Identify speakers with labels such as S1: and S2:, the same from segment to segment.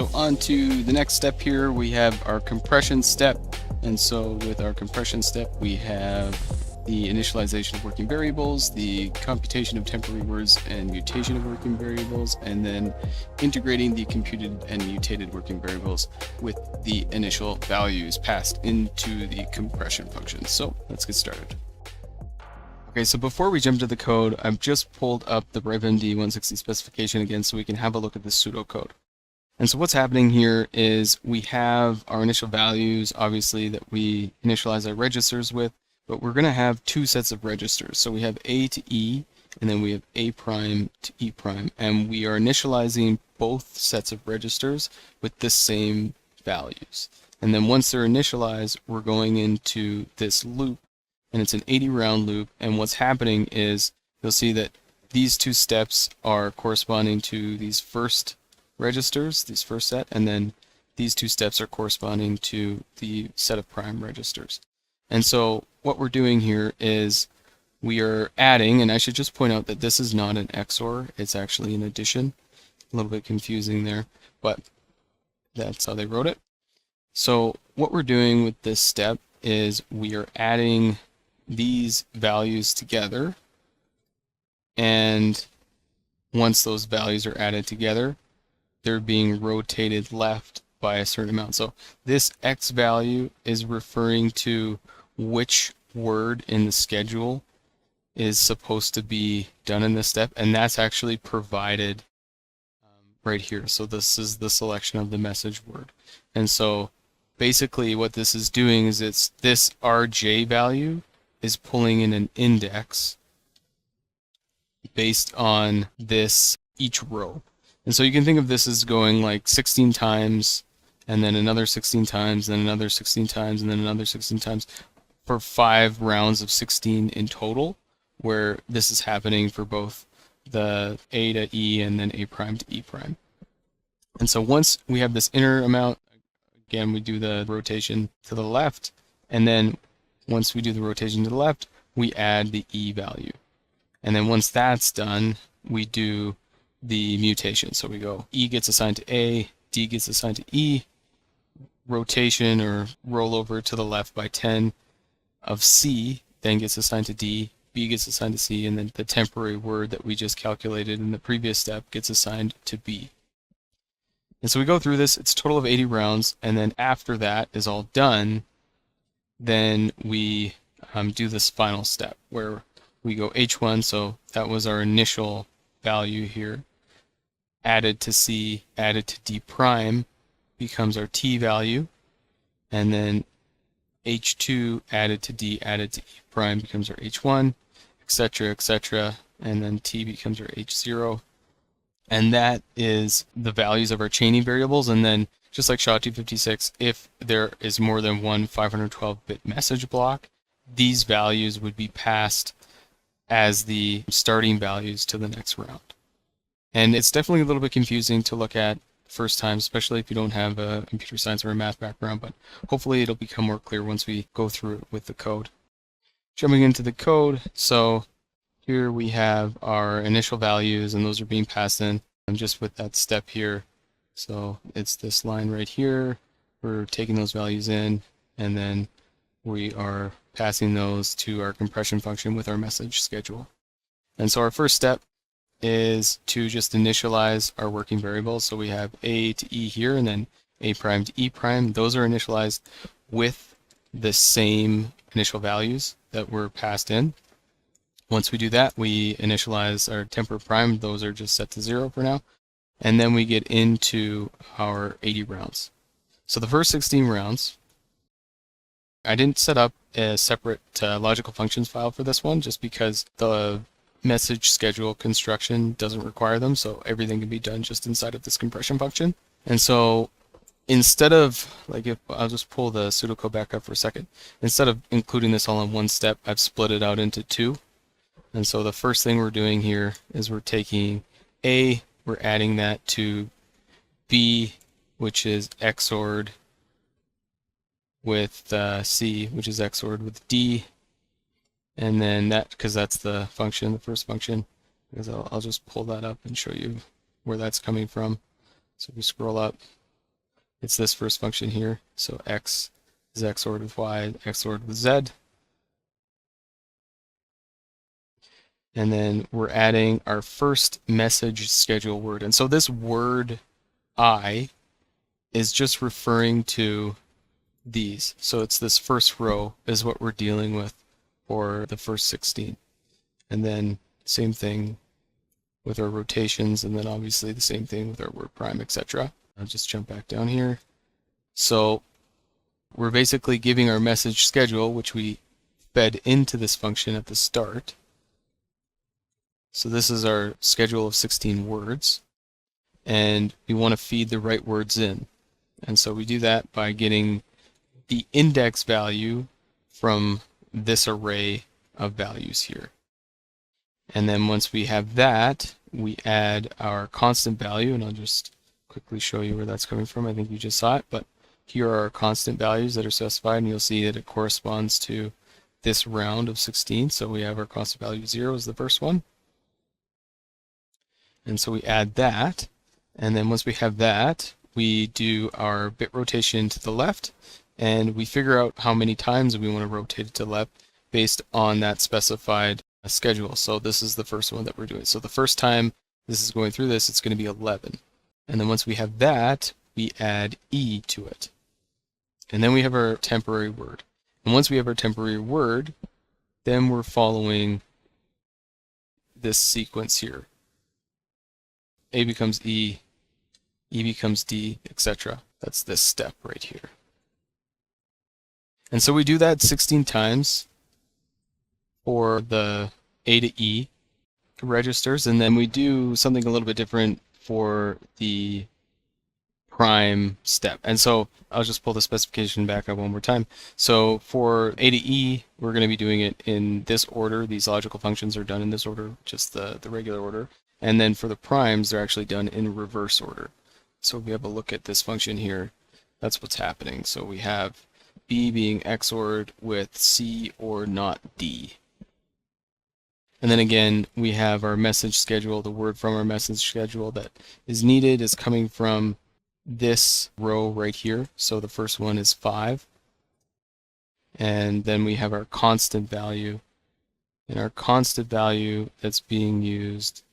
S1: So on to the next step here, we have our compression step. And so with our compression step, we have the initialization of working variables, the computation of temporary words and mutation of working variables, and then integrating the computed and mutated working variables with the initial values passed into the compression function. So let's get started. Okay, so before we jump to the code, I've just pulled up the RIPEMD 160 specification again so we can have a look at the pseudocode. And so what's happening here is we have our initial values, obviously, that we initialize our registers with, but we're going to have two sets of registers. So we have A to E, and then we have A prime to E prime, and we are initializing both sets of registers with the same values. And then once they're initialized, we're going into this loop, and it's an 80 round loop, and what's happening is you'll see that these two steps are corresponding to these first registers, these first set, and then these two steps are corresponding to the set of prime registers. And so what we're doing here is we are adding, and I should just point out that this is not an XOR, it's actually an addition. A little bit confusing there, but that's how they wrote it. So what we're doing with this step is we are adding these values together, and once those values are added together, they're being rotated left by a certain amount. So this X value is referring to which word in the schedule is supposed to be done in this step, and that's actually provided right here. So this is the selection of the message word. And so basically what this is doing is it's this RJ value is pulling in an index based on this each row. And so you can think of this as going like 16 times, and then another 16 times, then another 16 times, and then another 16 times for 5 rounds of 16 in total, where this is happening for both the A to E and then A prime to E prime. And so once we have this inner amount, again, we do the rotation to the left, and then once we do the rotation to the left, we add the E value. And then once that's done, we do the mutation. So we go E gets assigned to A, D gets assigned to E, rotation or rollover to the left by 10 of C then gets assigned to D, B gets assigned to C, and then the temporary word that we just calculated in the previous step gets assigned to B. And so we go through this, it's a total of 80 rounds, and then after that is all done, then we do this final step where we go H1, so that was our initial value here, added to C, added to D prime becomes our T value, and then H2 added to D added to E prime becomes our H1, etc., etc., and then T becomes our H0. And that is the values of our chaining variables. And then just like SHA-256, if there is more than one 512-bit message block, these values would be passed as the starting values to the next round. And it's definitely a little bit confusing to look at first time, especially if you don't have a computer science or a math background, but hopefully it'll become more clear once we go through it with the code. Jumping into the code, so here we have our initial values, and those are being passed in just with that step here. So it's this line right here, we're taking those values in, and then we are passing those to our compression function with our message schedule. And so our first step is to just initialize our working variables. So we have A to E here, and then A prime to E prime. Those are initialized with the same initial values that were passed in. Once we do that, we initialize our temper prime. Those are just set to 0 for now. And then we get into our 80 rounds. So the first 16 rounds, I didn't set up a separate logical functions file for this one just because the message schedule construction doesn't require them, so everything can be done just inside of this compression function. And so instead of, like, if I'll just pull the pseudocode back up for a second, instead of including this all in one step, I've split it out into 2. And so the first thing we're doing here is we're taking A, we're adding that to B, which is XORed with C, which is XORed with D, and then that, because that's the function, the first function, because I'll just pull that up and show you where that's coming from. So we scroll up, it's this first function here. So x is XORed with y, XORed with z. And then we're adding our first message schedule word. And so this word I is just referring to these. So it's this first row is what we're dealing with for the first 16. And then same thing with our rotations, and then obviously the same thing with our word prime, etc. I'll just jump back down here. So we're basically giving our message schedule, which we fed into this function at the start. So this is our schedule of 16 words, and we want to feed the right words in. And so we do that by getting the index value from this array of values here. And then once we have that, we add our constant value, and I'll just quickly show you where that's coming from. I think you just saw it, but here are our constant values that are specified, and you'll see that it corresponds to this round of 16. So we have our constant value 0 is the first one. And so we add that, and then once we have that, we do our bit rotation to the left, and we figure out how many times we want to rotate it to the left based on that specified schedule. So this is the first one that we're doing. So the first time this is going through this, it's going to be 11. And then once we have that, we add e to it. And then we have our temporary word. And once we have our temporary word, then we're following this sequence here. A becomes E, E becomes D, etc. That's this step right here. And so we do that 16 times for the A to E registers, and then we do something a little bit different for the prime step. And so I'll just pull the specification back up one more time. So for A to E, we're going to be doing it in this order. These logical functions are done in this order, just the regular order. And then for the primes, they're actually done in reverse order. So if we have a look at this function here, that's what's happening. So we have B being XORed with C or not D. And then again, we have our message schedule. The word from our message schedule that is needed is coming from this row right here. So the first one is 5. And then we have our constant value. And our constant value that's being used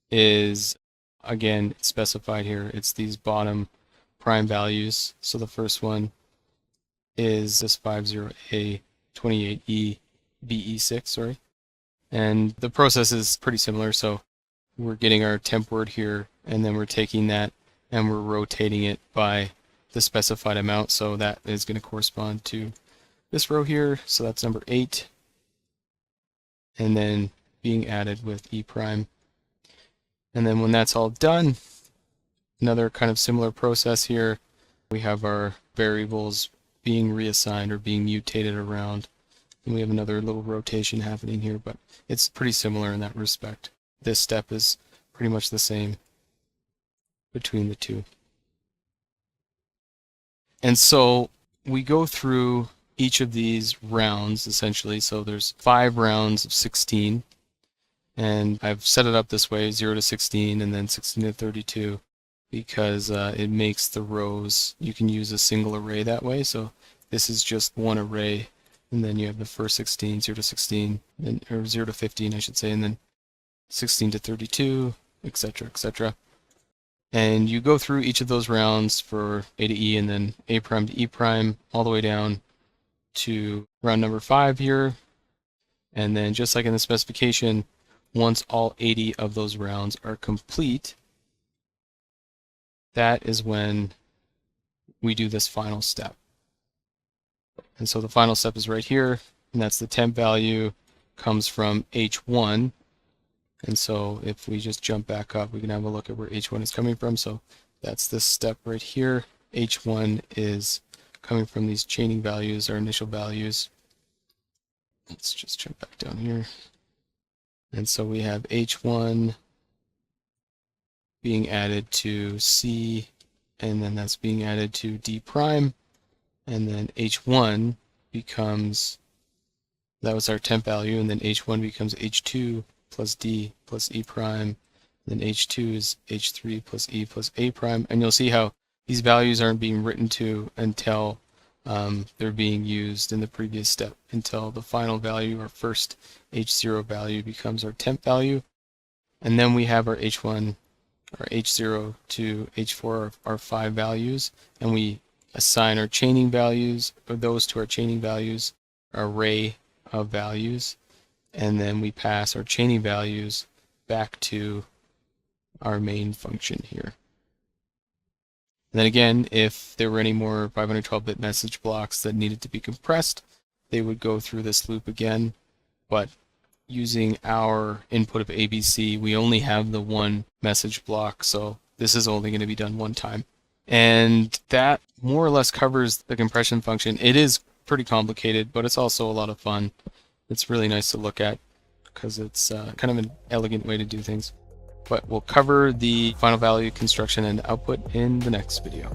S1: is, again, specified here. It's these bottom prime values. So the first one is this 50A 28E BE6, sorry. And the process is pretty similar. So we're getting our temp word here, and then we're taking that and we're rotating it by the specified amount. So that is going to correspond to this row here. So that's number 8. And then being added with E prime. And then when that's all done, another kind of similar process here, we have our variables being reassigned or being mutated around. And we have another little rotation happening here, but it's pretty similar in that respect. This step is pretty much the same between the two. And so we go through each of these rounds essentially. So there's 5 rounds of 16. And I've set it up this way, 0 to 16 and then 16 to 32, because it makes the rows, you can use a single array that way. So this is just one array, and then you have the first 16, 0 to 16, or 0 to 15 I should say, and then 16 to 32, etc., etc. And you go through each of those rounds for A to E and then A prime to E prime all the way down to round number 5 here. And then just like in the specification, once all 80 of those rounds are complete, that is when we do this final step. And so the final step is right here, and that's the temp value comes from H1. And so if we just jump back up, we can have a look at where H1 is coming from. So that's this step right here. H1 is coming from these chaining values, our initial values. Let's just jump back down here. And so we have H1 being added to C, and then that's being added to D prime, and then H1 becomes, that was our temp value, and then H1 becomes H2 plus D plus E prime, and then H2 is H3 plus E plus A prime, and you'll see how these values aren't being written to until they're being used in the previous step, until the final value, our first H0 value, becomes our temp value. And then we have our H1, our H0 to H4, our 5 values, and we assign our chaining values, or those to our chaining values, our array of values, and then we pass our chaining values back to our main function here. And then again, if there were any more 512-bit message blocks that needed to be compressed, they would go through this loop again. But using our input of ABC, we only have the one message block, so this is only going to be done one time. And that more or less covers the compression function. It is pretty complicated, but it's also a lot of fun. It's really nice to look at because it's kind of an elegant way to do things. But we'll cover the final value construction and output in the next video.